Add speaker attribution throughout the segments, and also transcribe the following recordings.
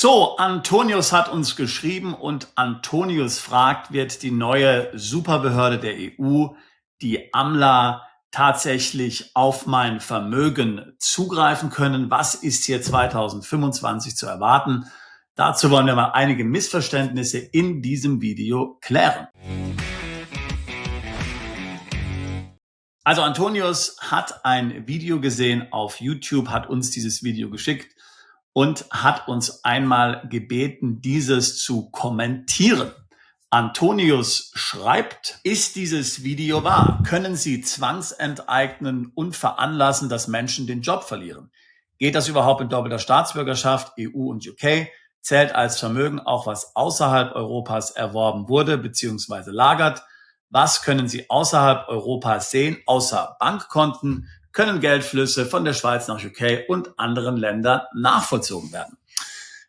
Speaker 1: So, Antonius hat uns geschrieben und Antonius fragt, wird die neue Superbehörde der EU, die AMLA, tatsächlich auf mein Vermögen zugreifen können? Was ist hier 2025 zu erwarten? Dazu wollen wir mal einige Missverständnisse in diesem Video klären. Also Antonius hat ein Video gesehen auf YouTube, hat uns dieses Video geschickt und hat uns einmal gebeten, dieses zu kommentieren. Antonius schreibt: Ist dieses Video wahr? Können Sie zwangsenteignen und veranlassen, dass Menschen den Job verlieren? Geht das überhaupt in doppelter Staatsbürgerschaft, EU und UK? Zählt als Vermögen auch, was außerhalb Europas erworben wurde bzw. lagert? Was können Sie außerhalb Europas sehen, außer Bankkonten? Können Geldflüsse von der Schweiz nach UK und anderen Ländern nachvollzogen werden?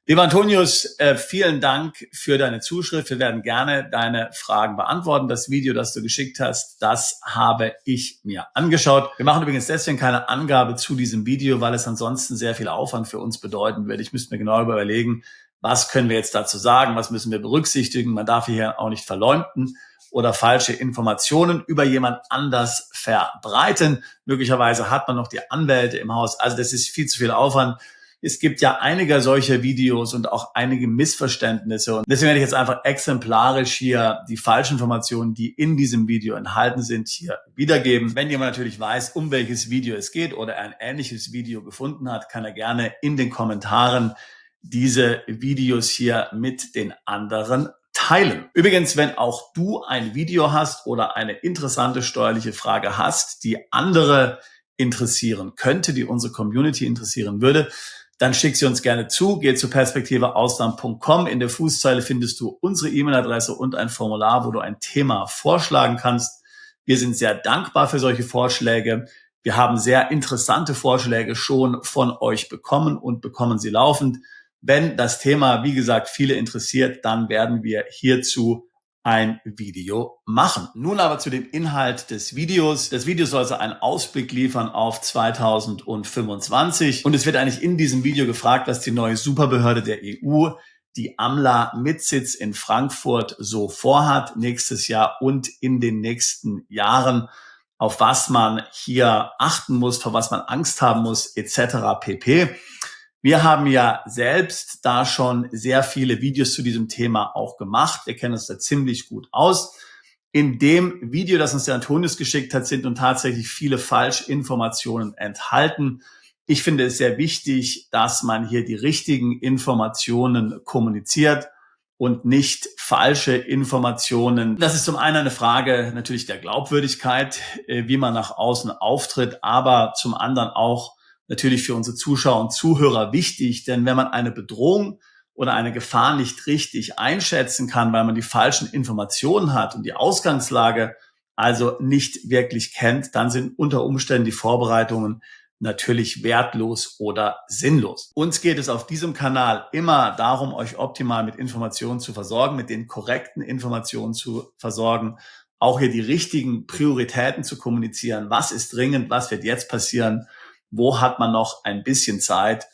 Speaker 1: Lieber Antonius, vielen Dank für deine Zuschrift. Wir werden gerne deine Fragen beantworten. Das Video, das du geschickt hast, das habe ich mir angeschaut. Wir machen übrigens deswegen keine Angabe zu diesem Video, weil es ansonsten sehr viel Aufwand für uns bedeuten würde. Ich müsste mir genau überlegen, was können wir jetzt dazu sagen, was müssen wir berücksichtigen. Man darf hier auch nicht verleumden oder falsche Informationen über jemand anders verbreiten. Möglicherweise hat man noch die Anwälte im Haus. Also das ist viel zu viel Aufwand. Es gibt ja einige solcher Videos und auch einige Missverständnisse. Und deswegen werde ich jetzt einfach exemplarisch hier die falschen Informationen, die in diesem Video enthalten sind, hier wiedergeben. Wenn jemand natürlich weiß, um welches Video es geht oder ein ähnliches Video gefunden hat, kann er gerne in den Kommentaren diese Videos hier mit den anderen teilen. Übrigens, wenn auch du ein Video hast oder eine interessante steuerliche Frage hast, die andere interessieren könnte, die unsere Community interessieren würde, dann schick sie uns gerne zu. Geh zu perspektiveausland.com. In der Fußzeile findest du unsere E-Mail-Adresse und ein Formular, wo du ein Thema vorschlagen kannst. Wir sind sehr dankbar für solche Vorschläge. Wir haben sehr interessante Vorschläge schon von euch bekommen und bekommen sie laufend. Wenn das Thema, wie gesagt, viele interessiert, dann werden wir hierzu ein Video machen. Nun aber zu dem Inhalt des Videos. Das Video soll also einen Ausblick liefern auf 2025. Und es wird eigentlich in diesem Video gefragt, was die neue Superbehörde der EU, die AMLA mit Sitz in Frankfurt, so vorhat nächstes Jahr und in den nächsten Jahren, auf was man hier achten muss, vor was man Angst haben muss, etc. pp. Wir haben ja selbst da schon sehr viele Videos zu diesem Thema auch gemacht. Wir kennen uns da ziemlich gut aus. In dem Video, das uns der Antonius geschickt hat, sind nun tatsächlich viele Falschinformationen enthalten. Ich finde es sehr wichtig, dass man hier die richtigen Informationen kommuniziert und nicht falsche Informationen. Das ist zum einen eine Frage natürlich der Glaubwürdigkeit, wie man nach außen auftritt, aber zum anderen auch natürlich für unsere Zuschauer und Zuhörer wichtig, denn wenn man eine Bedrohung oder eine Gefahr nicht richtig einschätzen kann, weil man die falschen Informationen hat und die Ausgangslage also nicht wirklich kennt, dann sind unter Umständen die Vorbereitungen natürlich wertlos oder sinnlos. Uns geht es auf diesem Kanal immer darum, euch optimal mit Informationen zu versorgen, mit den korrekten Informationen zu versorgen, auch hier die richtigen Prioritäten zu kommunizieren. Was ist dringend? Was wird jetzt passieren? Wo hat man noch ein bisschen Zeit?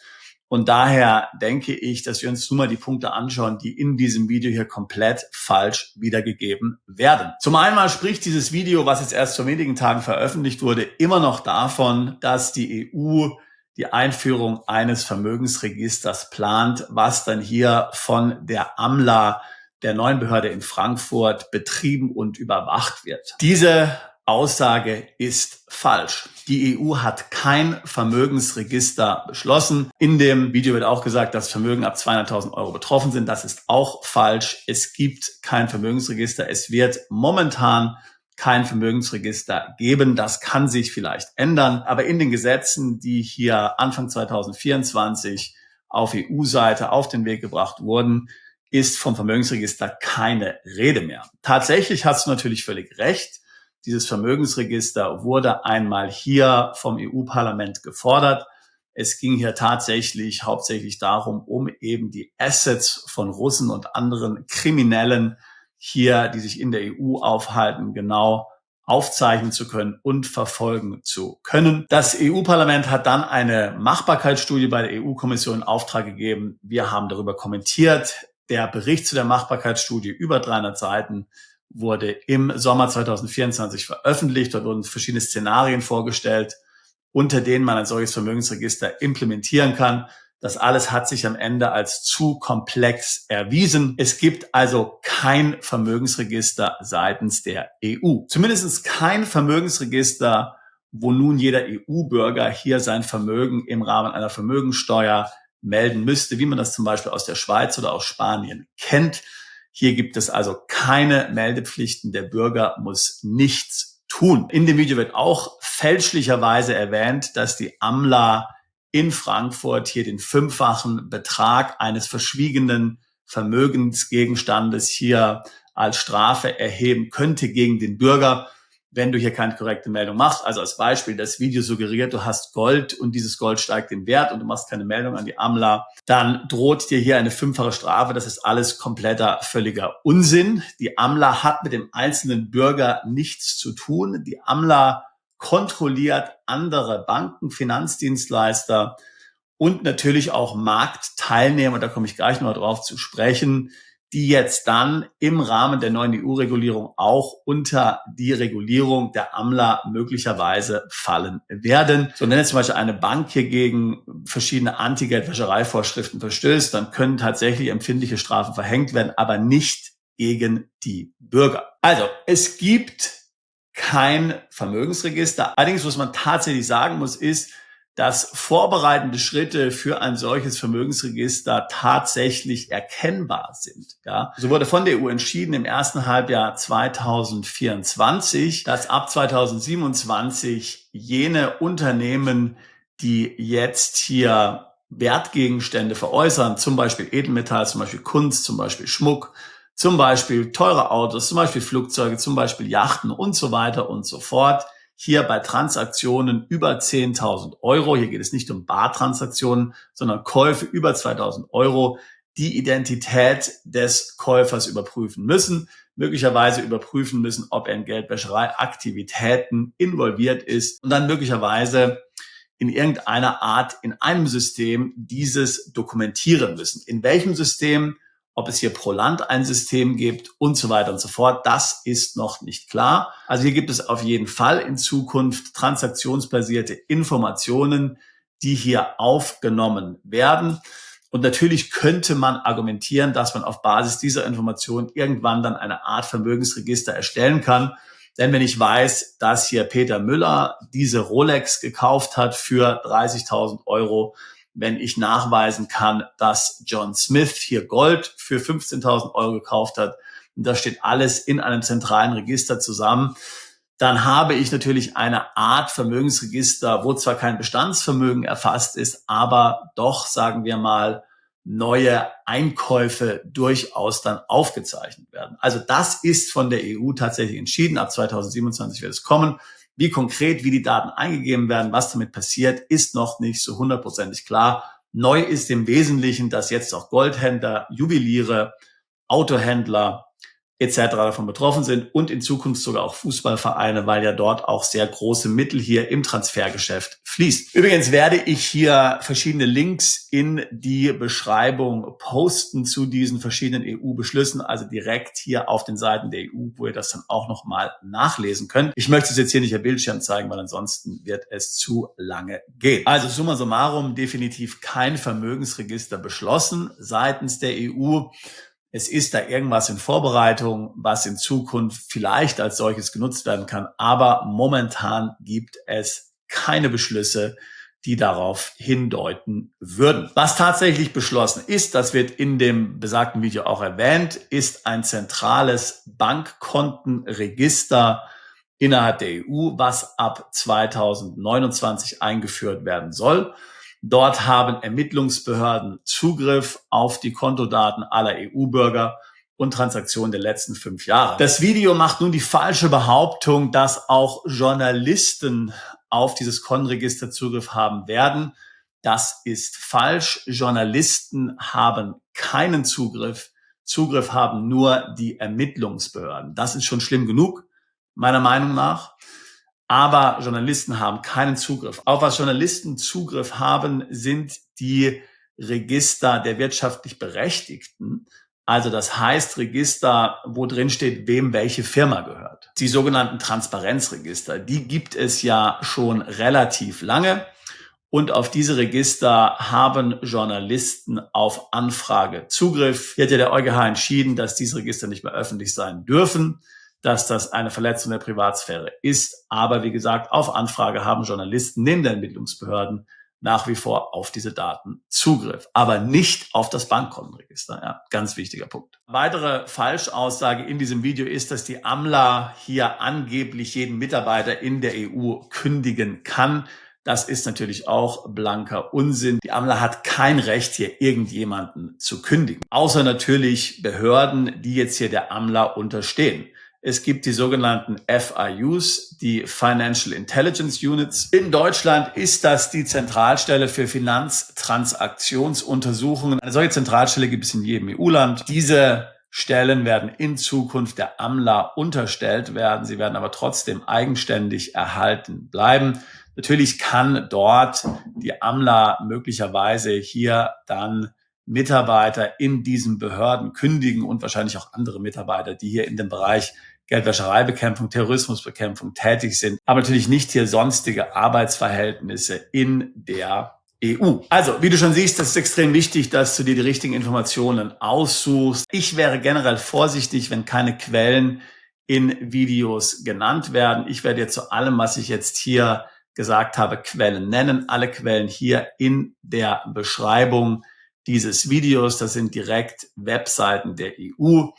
Speaker 1: Und daher denke ich, dass wir uns nun mal die Punkte anschauen, die in diesem Video hier komplett falsch wiedergegeben werden. Zum einen spricht dieses Video, was jetzt erst vor wenigen Tagen veröffentlicht wurde, immer noch davon, dass die EU die Einführung eines Vermögensregisters plant, was dann hier von der AMLA, der neuen Behörde in Frankfurt, betrieben und überwacht wird. Diese Aussage ist falsch. Die EU hat kein Vermögensregister beschlossen. In dem Video wird auch gesagt, dass Vermögen ab 200.000 Euro betroffen sind. Das ist auch falsch. Es gibt kein Vermögensregister. Es wird momentan kein Vermögensregister geben. Das kann sich vielleicht ändern. Aber in den Gesetzen, die hier Anfang 2024 auf EU-Seite auf den Weg gebracht wurden, ist vom Vermögensregister keine Rede mehr. Tatsächlich hast du natürlich völlig recht. Dieses Vermögensregister wurde einmal hier vom EU-Parlament gefordert. Es ging hier tatsächlich hauptsächlich darum, um eben die Assets von Russen und anderen Kriminellen hier, die sich in der EU aufhalten, genau aufzeichnen zu können und verfolgen zu können. Das EU-Parlament hat dann eine Machbarkeitsstudie bei der EU-Kommission in Auftrag gegeben. Wir haben darüber kommentiert. Der Bericht zu der Machbarkeitsstudie, über 300 Seiten, wurde im Sommer 2024 veröffentlicht. Dort wurden verschiedene Szenarien vorgestellt, unter denen man ein solches Vermögensregister implementieren kann. Das alles hat sich am Ende als zu komplex erwiesen. Es gibt also kein Vermögensregister seitens der EU. Zumindest kein Vermögensregister, wo nun jeder EU-Bürger hier sein Vermögen im Rahmen einer Vermögensteuer melden müsste, wie man das zum Beispiel aus der Schweiz oder aus Spanien kennt. Hier gibt es also keine Meldepflichten. Der Bürger muss nichts tun. In dem Video wird auch fälschlicherweise erwähnt, dass die AMLA in Frankfurt hier den 5-fachen Betrag eines verschwiegenen Vermögensgegenstandes hier als Strafe erheben könnte gegen den Bürger, wenn du hier keine korrekte Meldung machst. Also als Beispiel, das Video suggeriert, du hast Gold und dieses Gold steigt in Wert und du machst keine Meldung an die AMLA, dann droht dir hier eine 5-fache Strafe. Das ist alles kompletter, völliger Unsinn. Die AMLA hat mit dem einzelnen Bürger nichts zu tun. Die AMLA kontrolliert andere Banken, Finanzdienstleister und natürlich auch Marktteilnehmer, da komme ich gleich noch drauf zu sprechen, die jetzt dann im Rahmen der neuen EU-Regulierung auch unter die Regulierung der AMLA möglicherweise fallen werden. So, wenn jetzt zum Beispiel eine Bank hier gegen verschiedene Anti-Geldwäschereivorschriften verstößt, dann können tatsächlich empfindliche Strafen verhängt werden, aber nicht gegen die Bürger. Also, es gibt kein Vermögensregister. Allerdings, was man tatsächlich sagen muss, ist, dass vorbereitende Schritte für ein solches Vermögensregister tatsächlich erkennbar sind. Ja, so wurde von der EU entschieden im ersten Halbjahr 2024, dass ab 2027 jene Unternehmen, die jetzt hier Wertgegenstände veräußern, zum Beispiel Edelmetall, zum Beispiel Kunst, zum Beispiel Schmuck, zum Beispiel teure Autos, zum Beispiel Flugzeuge, zum Beispiel Yachten und so weiter und so fort, hier bei Transaktionen über 10.000 Euro, hier geht es nicht um Bartransaktionen, sondern Käufe über 2.000 Euro, die Identität des Käufers überprüfen müssen, möglicherweise überprüfen müssen, ob er in Geldwäschereiaktivitäten involviert ist und dann möglicherweise in irgendeiner Art in einem System dieses dokumentieren müssen. In welchem System? Ob es hier pro Land ein System gibt und so weiter und so fort, das ist noch nicht klar. Also hier gibt es auf jeden Fall in Zukunft transaktionsbasierte Informationen, die hier aufgenommen werden. Und natürlich könnte man argumentieren, dass man auf Basis dieser Informationen irgendwann dann eine Art Vermögensregister erstellen kann. Denn wenn ich weiß, dass hier Peter Müller diese Rolex gekauft hat für 30.000 Euro, wenn ich nachweisen kann, dass John Smith hier Gold für 15.000 Euro gekauft hat, und das steht alles in einem zentralen Register zusammen, dann habe ich natürlich eine Art Vermögensregister, wo zwar kein Bestandsvermögen erfasst ist, aber doch, sagen wir mal, neue Einkäufe durchaus dann aufgezeichnet werden. Also das ist von der EU tatsächlich entschieden. Ab 2027 wird es kommen. Wie konkret, wie die Daten eingegeben werden, was damit passiert, ist noch nicht so hundertprozentig klar. Neu ist im Wesentlichen, dass jetzt auch Goldhändler, Juweliere, Autohändler etc. davon betroffen sind und in Zukunft sogar auch Fußballvereine, weil ja dort auch sehr große Mittel hier im Transfergeschäft fließt. Übrigens werde ich hier verschiedene Links in die Beschreibung posten zu diesen verschiedenen EU-Beschlüssen, also direkt hier auf den Seiten der EU, wo ihr das dann auch nochmal nachlesen könnt. Ich möchte es jetzt hier nicht am Bildschirm zeigen, weil ansonsten wird es zu lange gehen. Also summa summarum, definitiv kein Vermögensregister beschlossen seitens der EU. Es ist da irgendwas in Vorbereitung, was in Zukunft vielleicht als solches genutzt werden kann. Aber momentan gibt es keine Beschlüsse, die darauf hindeuten würden. Was tatsächlich beschlossen ist, das wird in dem besagten Video auch erwähnt, ist ein zentrales Bankkontenregister innerhalb der EU, was ab 2029 eingeführt werden soll. Dort haben Ermittlungsbehörden Zugriff auf die Kontodaten aller EU-Bürger und Transaktionen der letzten 5 Jahre. Das Video macht nun die falsche Behauptung, dass auch Journalisten auf dieses Kontenregister Zugriff haben werden. Das ist falsch. Journalisten haben keinen Zugriff. Zugriff haben nur die Ermittlungsbehörden. Das ist schon schlimm genug. meiner Meinung nach. Aber Journalisten haben keinen Zugriff. Auf was Journalisten Zugriff haben, sind die Register der wirtschaftlich Berechtigten. Also das heißt Register, wo drin steht, wem welche Firma gehört. Die sogenannten Transparenzregister, die gibt es ja schon relativ lange. Und auf diese Register haben Journalisten auf Anfrage Zugriff. Hier hat ja der EuGH entschieden, dass diese Register nicht mehr öffentlich sein dürfen, dass das eine Verletzung der Privatsphäre ist. Aber wie gesagt, auf Anfrage haben Journalisten neben den Ermittlungsbehörden nach wie vor auf diese Daten Zugriff, aber nicht auf das Bankkontenregister. Ja, ganz wichtiger Punkt. Weitere Falschaussage in diesem Video ist, dass die AMLA hier angeblich jeden Mitarbeiter in der EU kündigen kann. Das ist natürlich auch blanker Unsinn. Die AMLA hat kein Recht, hier irgendjemanden zu kündigen, außer natürlich Behörden, die jetzt hier der AMLA unterstehen. Es gibt die sogenannten FIUs, die Financial Intelligence Units. In Deutschland ist das die Zentralstelle für Finanztransaktionsuntersuchungen. Eine solche Zentralstelle gibt es in jedem EU-Land. Diese Stellen werden in Zukunft der AMLA unterstellt werden. Sie werden aber trotzdem eigenständig erhalten bleiben. Natürlich kann dort die AMLA möglicherweise hier dann Mitarbeiter in diesen Behörden kündigen und wahrscheinlich auch andere Mitarbeiter, die hier in dem Bereich Geldwäschereibekämpfung, Terrorismusbekämpfung tätig sind, aber natürlich nicht hier sonstige Arbeitsverhältnisse in der EU. Also, wie du schon siehst, das ist extrem wichtig, dass du dir die richtigen Informationen aussuchst. Ich wäre generell vorsichtig, wenn keine Quellen in Videos genannt werden. Ich werde dir zu allem, was ich jetzt hier gesagt habe, Quellen nennen. Alle Quellen hier in der Beschreibung dieses Videos. Das sind direkt Webseiten der EU.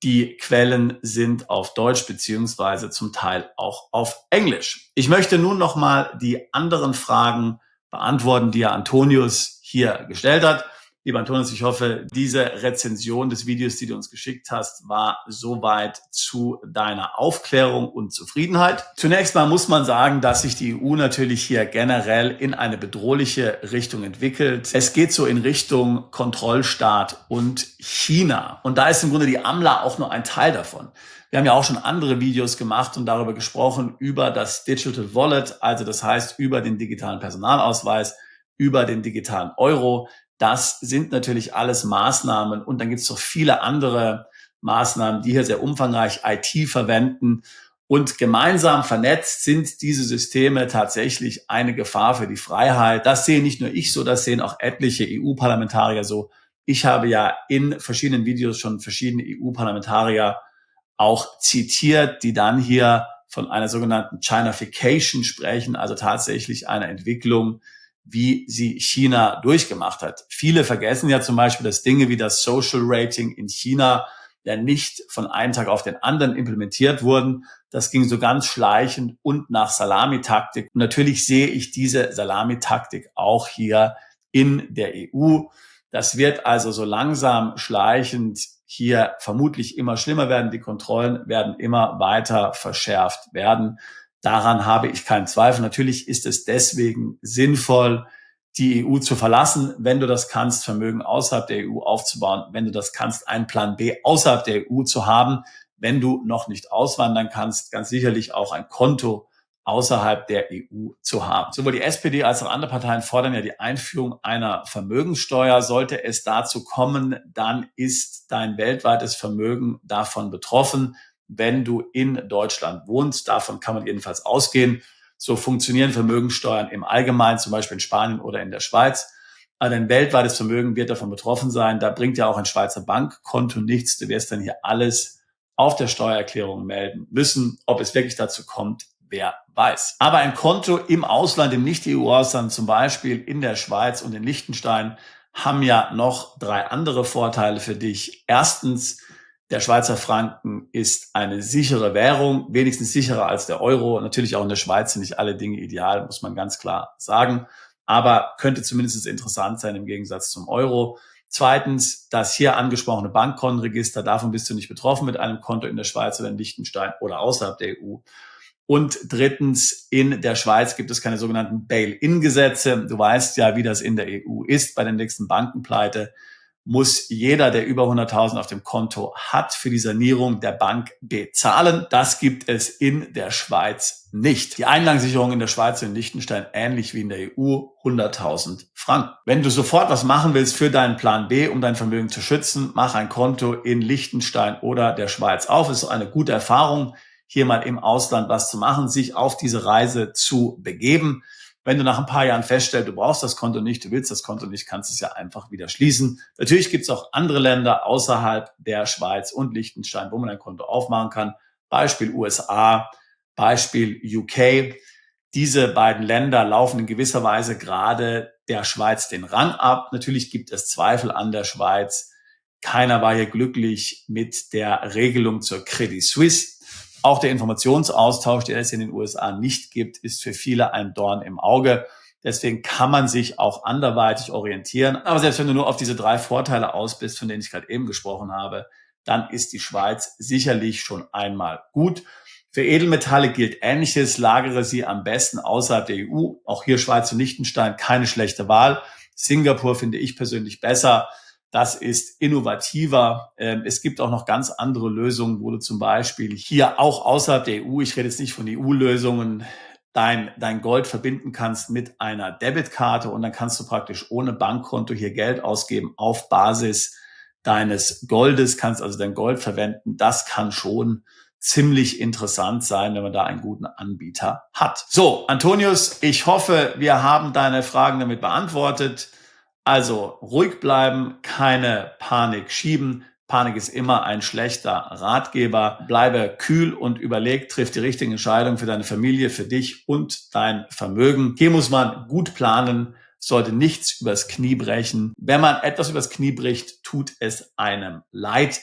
Speaker 1: Die Quellen sind auf Deutsch beziehungsweise zum Teil auch auf Englisch. Ich möchte nun nochmal die anderen Fragen beantworten, die ja Antonius hier gestellt hat. Lieber Antonius, ich hoffe, diese Rezension des Videos, die du uns geschickt hast, war soweit zu deiner Aufklärung und Zufriedenheit. Zunächst mal muss man sagen, dass sich die EU natürlich hier generell in eine bedrohliche Richtung entwickelt. Es geht so in Richtung Kontrollstaat und China. Und da ist im Grunde die AMLA auch nur ein Teil davon. Wir haben ja auch schon andere Videos gemacht und darüber gesprochen, über das Digital Wallet, also das heißt über den digitalen Personalausweis, über den digitalen Euro. Das sind natürlich alles Maßnahmen und dann gibt es noch viele andere Maßnahmen, die hier sehr umfangreich IT verwenden. Und gemeinsam vernetzt sind diese Systeme tatsächlich eine Gefahr für die Freiheit. Das sehe nicht nur ich so, das sehen auch etliche EU-Parlamentarier so. Ich habe ja in verschiedenen Videos schon verschiedene EU-Parlamentarier auch zitiert, die dann hier von einer sogenannten Chinafication sprechen, also tatsächlich einer Entwicklung, wie sie China durchgemacht hat. Viele vergessen ja zum Beispiel, dass Dinge wie das Social Rating in China ja nicht von einem Tag auf den anderen implementiert wurden. Das ging so ganz schleichend und nach Salamitaktik. Und natürlich sehe ich diese Salamitaktik auch hier in der EU. Das wird also so langsam schleichend hier vermutlich immer schlimmer werden. Die Kontrollen werden immer weiter verschärft werden. Daran habe ich keinen Zweifel. Natürlich ist es deswegen sinnvoll, die EU zu verlassen, wenn du das kannst, Vermögen außerhalb der EU aufzubauen, wenn du das kannst, einen Plan B außerhalb der EU zu haben, wenn du noch nicht auswandern kannst, ganz sicherlich auch ein Konto außerhalb der EU zu haben. Sowohl die SPD als auch andere Parteien fordern ja die Einführung einer Vermögenssteuer. Sollte es dazu kommen, dann ist dein weltweites Vermögen davon betroffen, wenn du in Deutschland wohnst. Davon kann man jedenfalls ausgehen. So funktionieren Vermögenssteuern im Allgemeinen, zum Beispiel in Spanien oder in der Schweiz. Aber dein weltweites Vermögen wird davon betroffen sein. Da bringt ja auch ein Schweizer Bankkonto nichts. Du wirst dann hier alles auf der Steuererklärung melden müssen. Ob es wirklich dazu kommt, wer weiß. Aber ein Konto im Ausland, im Nicht-EU-Ausland, zum Beispiel in der Schweiz und in Liechtenstein, haben ja noch 3 andere Vorteile für dich. Erstens, der Schweizer Franken ist eine sichere Währung, wenigstens sicherer als der Euro. Natürlich auch in der Schweiz sind nicht alle Dinge ideal, muss man ganz klar sagen. Aber könnte zumindest interessant sein im Gegensatz zum Euro. Zweitens, das hier angesprochene Bankkontenregister, davon bist du nicht betroffen mit einem Konto in der Schweiz oder in Liechtenstein oder außerhalb der EU. Und drittens, in der Schweiz gibt es keine sogenannten Bail-in-Gesetze. Du weißt ja, wie das in der EU ist. Bei der nächsten Bankenpleite muss jeder, der über 100.000 auf dem Konto hat, für die Sanierung der Bank bezahlen. Das gibt es in der Schweiz nicht. Die Einlagensicherung in der Schweiz und in Liechtenstein ähnlich wie in der EU 100.000 Franken. Wenn du sofort was machen willst für deinen Plan B, um dein Vermögen zu schützen, mach ein Konto in Liechtenstein oder der Schweiz auf. Es ist eine gute Erfahrung, hier mal im Ausland was zu machen, sich auf diese Reise zu begeben. Wenn du nach ein paar Jahren feststellst, du brauchst das Konto nicht, du willst das Konto nicht, kannst du es ja einfach wieder schließen. Natürlich gibt es auch andere Länder außerhalb der Schweiz und Liechtenstein, wo man ein Konto aufmachen kann. Beispiel USA, Beispiel UK. Diese beiden Länder laufen in gewisser Weise gerade der Schweiz den Rang ab. Natürlich gibt es Zweifel an der Schweiz. Keiner war hier glücklich mit der Regelung zur Credit Suisse. Auch der Informationsaustausch, der es in den USA nicht gibt, ist für viele ein Dorn im Auge. Deswegen kann man sich auch anderweitig orientieren. Aber selbst wenn du nur auf diese 3 Vorteile aus bist, von denen ich gerade eben gesprochen habe, dann ist die Schweiz sicherlich schon einmal gut. Für Edelmetalle gilt Ähnliches. Lagere sie am besten außerhalb der EU. Auch hier Schweiz und Liechtenstein keine schlechte Wahl. Singapur finde ich persönlich besser. Das ist innovativer. Es gibt auch noch ganz andere Lösungen, wo du zum Beispiel hier auch außerhalb der EU, ich rede jetzt nicht von EU-Lösungen, dein Gold verbinden kannst mit einer Debitkarte und dann kannst du praktisch ohne Bankkonto hier Geld ausgeben auf Basis deines Goldes, kannst also dein Gold verwenden. Das kann schon ziemlich interessant sein, wenn man da einen guten Anbieter hat. So, Antonius, ich hoffe, wir haben deine Fragen damit beantwortet. Also ruhig bleiben, keine Panik schieben. Panik ist immer ein schlechter Ratgeber. Bleibe kühl und überleg, triff die richtige Entscheidung für deine Familie, für dich und dein Vermögen. Hier muss man gut planen, sollte nichts übers Knie brechen. Wenn man etwas übers Knie bricht, tut es einem leid.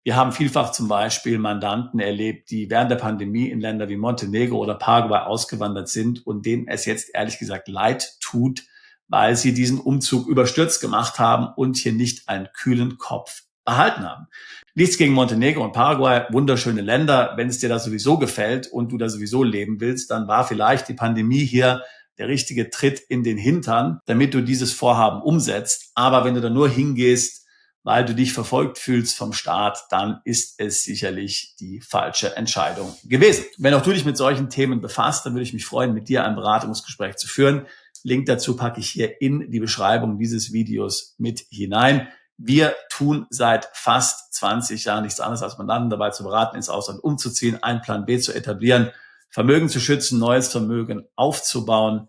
Speaker 1: Wir haben vielfach zum Beispiel Mandanten erlebt, die während der Pandemie in Länder wie Montenegro oder Paraguay ausgewandert sind und denen es jetzt ehrlich gesagt leid tut, weil sie diesen Umzug überstürzt gemacht haben und hier nicht einen kühlen Kopf behalten haben. Nichts gegen Montenegro und Paraguay, wunderschöne Länder. Wenn es dir da sowieso gefällt und du da sowieso leben willst, dann war vielleicht die Pandemie hier der richtige Tritt in den Hintern, damit du dieses Vorhaben umsetzt. Aber wenn du da nur hingehst, weil du dich verfolgt fühlst vom Staat, dann ist es sicherlich die falsche Entscheidung gewesen. Wenn auch du dich mit solchen Themen befasst, dann würde ich mich freuen, mit dir ein Beratungsgespräch zu führen. Link dazu packe ich hier in die Beschreibung dieses Videos mit hinein. Wir tun seit fast 20 Jahren nichts anderes, als Mandanten dabei zu beraten, ins Ausland umzuziehen, einen Plan B zu etablieren, Vermögen zu schützen, neues Vermögen aufzubauen,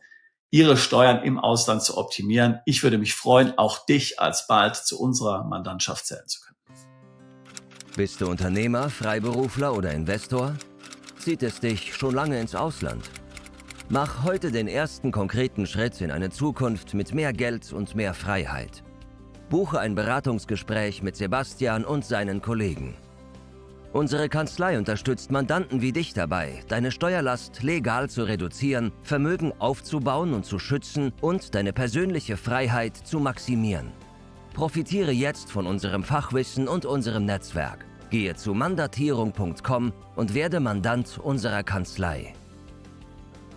Speaker 1: ihre Steuern im Ausland zu optimieren. Ich würde mich freuen, auch dich alsbald zu unserer Mandantschaft zählen zu können.
Speaker 2: Bist du Unternehmer, Freiberufler oder Investor? Zieht es dich schon lange ins Ausland? Mach heute den ersten konkreten Schritt in eine Zukunft mit mehr Geld und mehr Freiheit. Buche ein Beratungsgespräch mit Sebastian und seinen Kollegen. Unsere Kanzlei unterstützt Mandanten wie dich dabei, deine Steuerlast legal zu reduzieren, Vermögen aufzubauen und zu schützen und deine persönliche Freiheit zu maximieren. Profitiere jetzt von unserem Fachwissen und unserem Netzwerk. Gehe zu mandatierung.com und werde Mandant unserer Kanzlei.